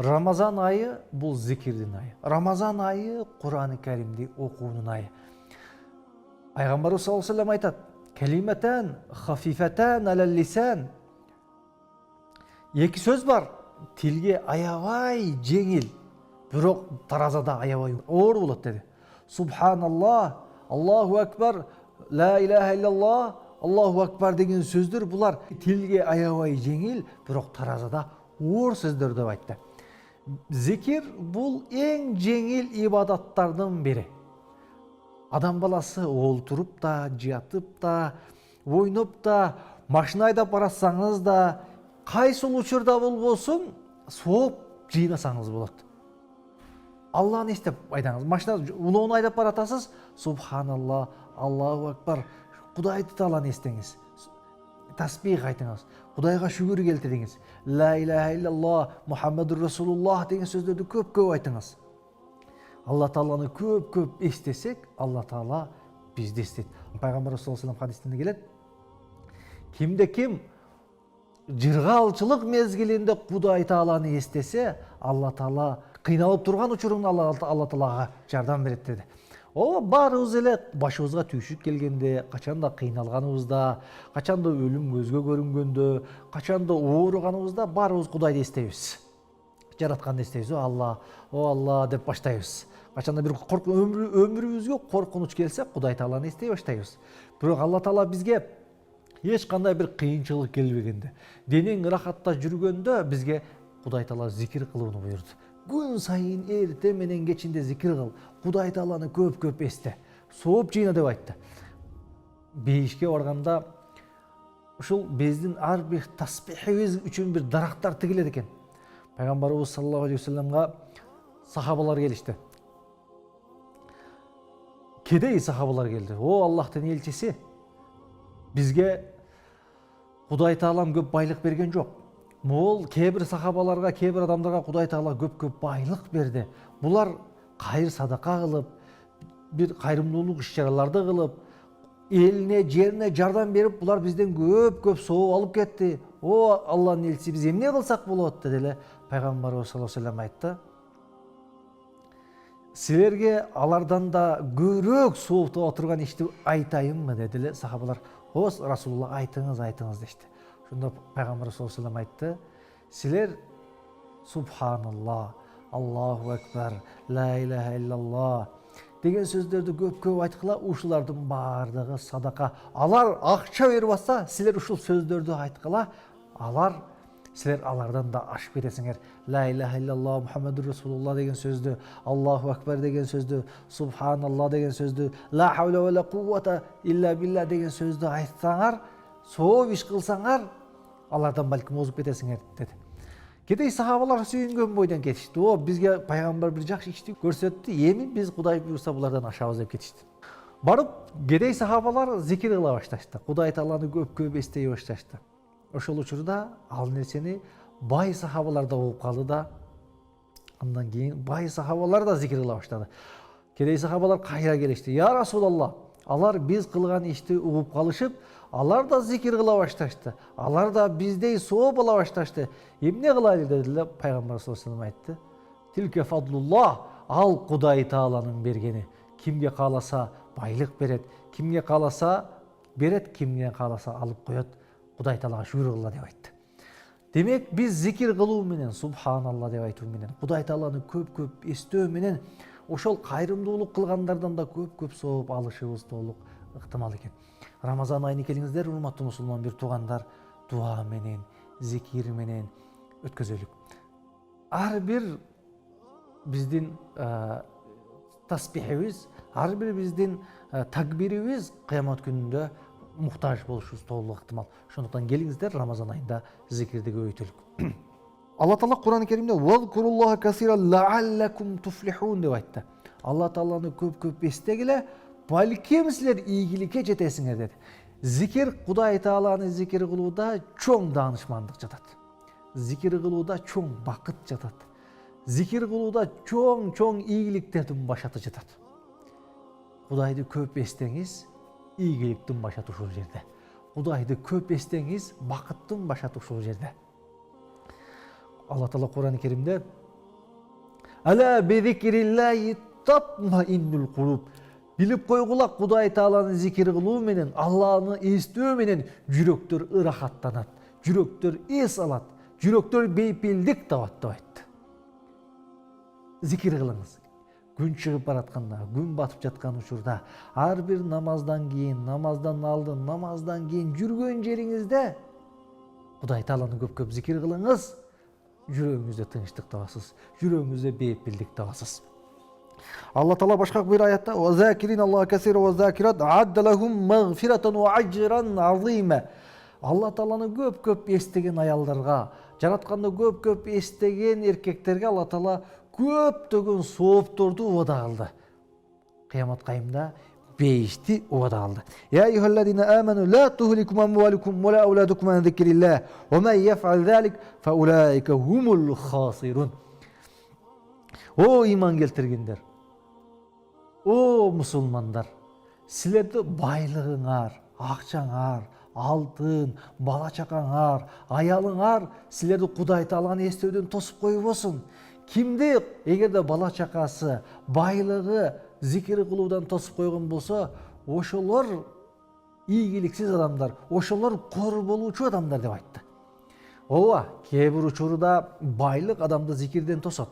Рамазан айы бұл зикирдин айы. Рамазан айы Кур'ан-ы Каримди окуунун айы. Пайгамбарыбыз саллаллаху алейхи ва саллям айтат: "Калиматан хафифатан алал лисан". Эки сөз бар, тилге аябай жеңил, бирок таразада аябай оор болот деди. Субханаллах, Аллаху акбар, ла илаха иллаллах, Аллаху акбар деген сөздөр булар тилге аябай жеңил, бирок таразада оор сөздөр деп айтты. Зикир бул эң жеңил ибадаттардын бири. Адам баласы олтуруп да, жатып да, ойноп да, машина айдап барасаңыз да, кайсыл учурда болбосун сооп жыйнасаңыз болот. Аллахны эстеп айдаңыз. Машина улоону айдап баратасыз, субханаллах, Аллаху акбар, Кудайды тааланы эстеңиз. Тасбих айтыңыз. Кудайга шүгүр келтириңиз. Ла илаха иллаллах, Мухаммадур Расулуллах деген сөздөрдү көп-көп айтыңыз. Алла тааланы көп-көп эстесек, Алла таала бизди эстейт. Пайгамбар саллаллаху алейхи ва саллям хадисинде келет: кимде ким жыргалчылык мезгилинде Кудай тааланы эстесе, Алла таала кыйналып турган учурунда Алла таалага жардам берет деди. Баарыбыз эле башыбызга түйшүк келгенде, качанда кыйналганыбызда, качанда өлүм көзгө көрүнгөндө, качанда ооруганыбызда баарыбыз Кудайды эстейбиз. Жаратканды эстейбиз. Алла деп баштайбыз. Качанда бир өмүрүбүзгө коркунуч келсе, Кудай тааланы эстей баштайбыз. Бирок Алла таала бизге эч кандай бир кыйынчылык келбегенде, денең ырахатта жүргөндө бизге Кудай таала зикир кылууну буйрду. Күн сайын эрте менен кечинде зикир кыл, Кудай тааланы көп-көп эсте, сооп жыйна деп айтты. Бейишке барганда ушул биздин ар бир тасбихибиз үчүн бир дарактар тигилет экен. Пайгамбарыбыз саллаллаху алейхи ва салламга сахабалар келишти. Кедей сахабалар келди. Аллахтын элчиси, бизге Кудай таалам көп байлык берген жок. Мол кээ-бир сахабаларга, кээ-бир адамдарга Кудай таала көп-көп байлык берди. Булар кайыр садака кылып, бир кайрымдуулук иш-чараларды кылып, элине, жерине жардам берип, булар бизден көп-көп сооп алып кетти. Алланын элчиси, биз эмне кылсак болот деди эле. Пайгамбарыбыз саллаллаху алейхи ва саллям айтты: "Силерге алардан да көбүрөөк сооптоп отурган ишти айтайынбы?" деди эле сахабалар. Расулулла, айтыңыз дешти. Шунда Пайгамбар саллаллаху алейхи ва саллям айтты: "Силер субханаллах, Аллаху акбар, ла илаха иллаллах деген сөздөрдү көп-көп айткыла, ушулардын баардыгы садака. Алар акча берип атса, силер ушул сөздөрдү айткыла, силер алардан да ашып кетесиңер. Ла илаха иллаллах, Мухаммадур Расулуллах деген сөздү, Аллаху акбар деген сөздү, субханаллах деген сөздү, ла хавла ва ла куввата илля билля деген сөздү айтсаңар, сооп иш кылсаңар, алардан балким озуп кетесиңер" деди. Кедей сахабалар сүйүнгөн бойдон кетишти. Бизге пайгамбар бир жакшы ишти көрсөттү, эми биз Кудай буйрса булардан ашабыз деп кетишти. Барып, кедей сахабалар зикир кыла башташты. Кудай тааланы көп-көп эстей башташты. Ошол учурда ал нерсени бай сахабалар да угуп калды да, андан кийин бай сахабалар да зикир кыла баштады. Кедей сахабалар кайра келишти: "Я Расулаллах, алар биз кылган ишти угуп калышып, алар да зикир кыла башташты. Алар да биздей сооп ала башташты. Эмне кылайлы?" дедилер. Пайгамбар саллаллаху алейхи ва саллям айтты: "Тилке фадлуллах, ал Кудай тааланын бергени. Кимге кааласа байлык берет, кимге кааласа берет, кимге кааласа алып коет. Кудай таалага шүгүр кылла" деп айтты. Демек, биз зикир кылуу менен, субханалла деп айтуу менен, Кудай тааланы көп-көп эстөө менен ошол кайрымдуулук кылгандардан да көп-көп сооп алышыбыз толук ыктымал экен. Рамазан айына келиңиздер, урматтуу мусулман бир туугандар, дуа менен, зикир менен өткөзөлүк. Ар бир биздин тасбихибиз, ар бир биздин такбирибиз кыямат күнүндө муктаж болушубуз толук ыктымал. Ошондуктан келиңиздер, Рамазан айында зикирди көбөйтөлүк. Алла таала Кур'ан-ы Каримде "Вазкуруллаха касиран лааллакум туфлихун" деп айтты. Алла тааланы көп-көп эстегиле, балким силер ийгиликке жетесиңер деди. Зикир, Кудай тааланы зикир кылууда чоң даанышмандык жатат. Зикир кылууда чоң бакыт жатат. Зикир кылууда чоң ийгиликтердин башаты жатат. Кудайды көп эстеңиз, ийгиликтин башаты ушул жерде. Кудайды көп эстеңиз, бакыттын башаты ушул жерде. Алла таала Кур'ан-ы Каримде Ала бизикриллахи татмаиннул кулуб. Билип койгула, Кудай Тааланы зикир кылуу менен, Алланы эстөө менен жүрөктөр ырахаттанат, жүрөктөр эс алат, жүрөктөр бейпилдик табат деп айтты. Зикир кылыңыз. Күн чыгып баратканда, күн батып жаткан учурда, ар бир намаздан кийин, намаздан алдын, намаздан кийин жүргөн жериңизде Кудай Тааланы көп-көп зикир кылыңыз. Жүрөгүңүздө тынчтык табасыз, жүрөгүңүздө бейпилдик табасыз. Allah Taala başka bir ayette ve zakirin Allah kesir ve zakirat adda lahum mağfiratan ve ajran azima. Allah Taala'nı köp естеген аялдарга, жаратканда köp естеген эркектерге Allah Taala көптөгөн соопторду убада кылды. Кыямат кайымда бейишти убада кылды. Ya eyyuhellezine amenu la tuhlikum amwalukum ve la auladukum an zikrillah ve men yef'al zalik fe ulaika humul khasirun. O iman keltirgендер, o musulmanдар, силерди байлыгыңар, акчаңар, алтын, бала чакаңар, аялыңар силерди Кудай Тааланы эстөөдөн тосуп койбосун. Кимди эгерде бала чакасы, байлыгы зикир кылуудан тосуп койгон болсо, ошолор ийгиликсиз адамдар, ошолор кор болуучу адамдар деп айтты. Ооба, кээ бир учурда байлык адамды зикирден тосот.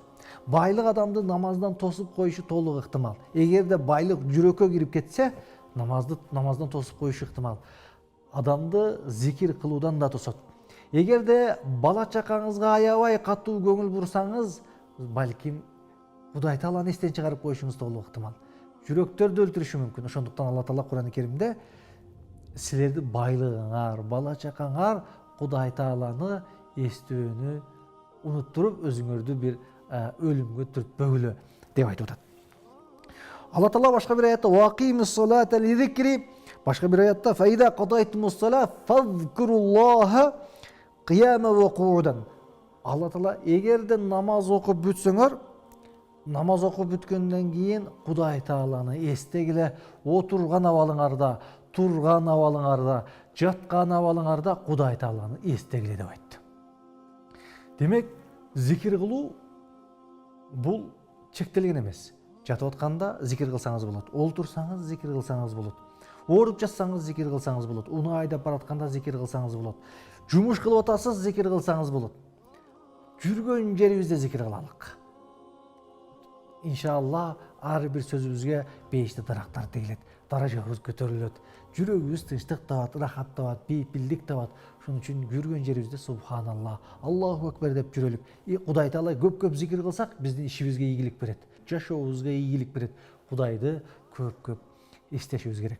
Байлык адамды намаздан тосуп коюшу толук ыктымал. Эгерде байлык жүрөккө кирип кетсе, намаздан тосуп коюшу ыктымал. Адамды зикир кылуудан да тосот. Эгерде бала чакаңызга аябай катуу көңүл бурсаңыз, балким Кудай Тааланы эстен чыгарып коюшуңуз толук ыктымал. Жүрөктөрдү өлтүрүшү мүмкүн. Ошондуктан Алла Таала Кур'ан-ы Керимде силерди байлыгыңар, бала чакаңар Кудай Тааланы эстөөнү унуттуруп өзүңөрдү бир өлүмгө түртпөгүлө деп айтып атат. Алла Таала башка бир аятта вакимус салата ли зикри, башка бир аятта фаида кадайтумус сала фазкуруллаха кияма ва куудан. Алла Таала эгерде намаз окуп бүтсөңөр, намаз окуп бүткөндөн кийин Кудай Тааланы эстегиле, отурган абалыңарда, турган абалыңарда, жаткан абалыңарда Кудай Тааланы эстегиле деп айтты. Демек, зикир кылуу бул чектелген эмес. Жатып атканда зикир кылсаңыз болот, олтурсаңыз зикир кылсаңыз болот, ооруп жатсаңыз зикир кылсаңыз болот, унаа айдап баратканда зикир кылсаңыз болот, жумуш кылып атасыз зикир кылсаңыз болот. Жүргөн жерибизде зикир кылалык. Иншалла ар бир сөзүбүзгө бейиште дарактар тегилет, даражабыз көтөрүлөт, жүрөгүбүз тынчтык табат, ырахат табат, бейпилдик табат. Ошон үчүн жүргөн жерибизде субханалла, Аллаху акбар деп жүрөлүк. Кудай Таала көп зикир кылсак, биздин ишибизге ийгилик берет, жашообузга ийгилик берет. Кудайды көп эстешибиз керек.